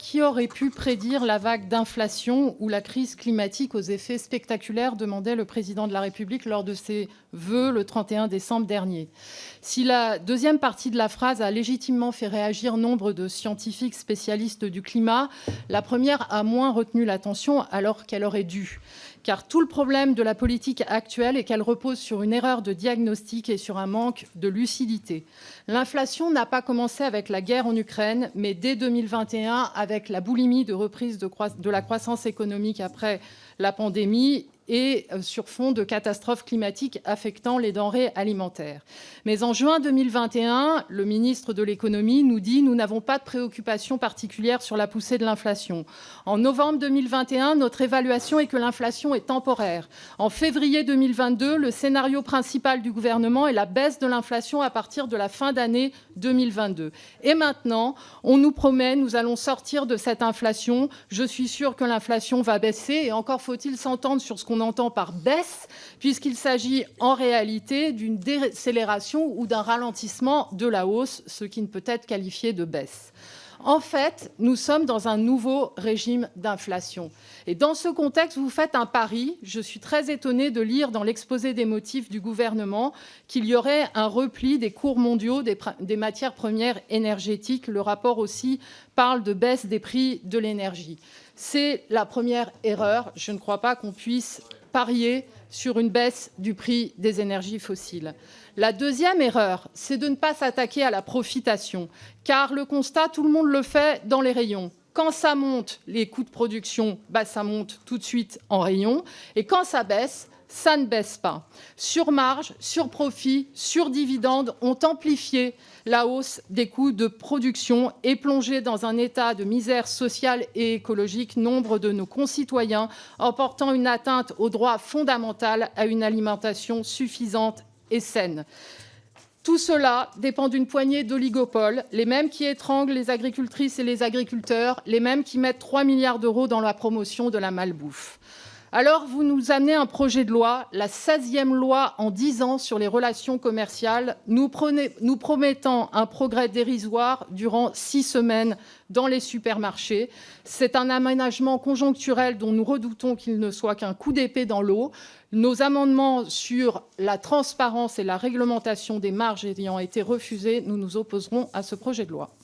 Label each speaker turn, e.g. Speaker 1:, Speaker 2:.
Speaker 1: qui aurait pu prédire la vague d'inflation ou la crise climatique aux effets spectaculaires, demandait le président de la République lors de ses vœux le 31 décembre dernier. Si la deuxième partie de la phrase a légitimement fait réagir nombre de scientifiques spécialistes du climat, la première a moins retenu l'attention alors qu'elle aurait dû. Car tout le problème de la politique actuelle est qu'elle repose sur une erreur de diagnostic et sur un manque de lucidité. L'inflation n'a pas commencé avec la guerre en Ukraine, mais dès 2021 avec la boulimie de reprise de la croissance économique après la pandémie et sur fond de catastrophes climatiques affectant les denrées alimentaires. Mais en juin 2021, le ministre de l'économie nous dit « Nous n'avons pas de préoccupation particulière sur la poussée de l'inflation ». En novembre 2021, notre évaluation est que l'inflation est temporaire. En février 2022, le scénario principal du gouvernement est la baisse de l'inflation à partir de la fin d'année 2022. Et maintenant, on nous promet, nous allons sortir de cette inflation. Je suis sûre que l'inflation va baisser et encore faut-il s'entendre sur ce qu'on entend par baisse, puisqu'il s'agit en réalité d'une décélération ou d'un ralentissement de la hausse, ce qui ne peut être qualifié de baisse. En fait, nous sommes dans un nouveau régime d'inflation. Et dans ce contexte, vous faites un pari. Je suis très étonnée de lire dans l'exposé des motifs du gouvernement qu'il y aurait un repli des cours mondiaux des matières premières énergétiques. Le rapport aussi parle de baisse des prix de l'énergie. C'est la première erreur. Je ne crois pas qu'on puisse parier sur une baisse du prix des énergies fossiles. La deuxième erreur, c'est de ne pas s'attaquer à la profitation, car le constat, tout le monde le fait dans les rayons. Quand ça monte, les coûts de production, ça monte tout de suite en rayon, et quand ça baisse, ça ne baisse pas. Surmarge, surprofit, surdividende ont amplifié la hausse des coûts de production et plongé dans un état de misère sociale et écologique nombre de nos concitoyens en portant une atteinte au droit fondamental à une alimentation suffisante et saine. Tout cela dépend d'une poignée d'oligopoles, les mêmes qui étranglent les agricultrices et les agriculteurs, les mêmes qui mettent 3 milliards d'euros dans la promotion de la malbouffe. Alors, vous nous amenez un projet de loi, la 16e loi en 10 ans sur les relations commerciales, nous promettant un progrès dérisoire durant 6 semaines dans les supermarchés. C'est un aménagement conjoncturel dont nous redoutons qu'il ne soit qu'un coup d'épée dans l'eau. Nos amendements sur la transparence et la réglementation des marges ayant été refusés, nous nous opposerons à ce projet de loi.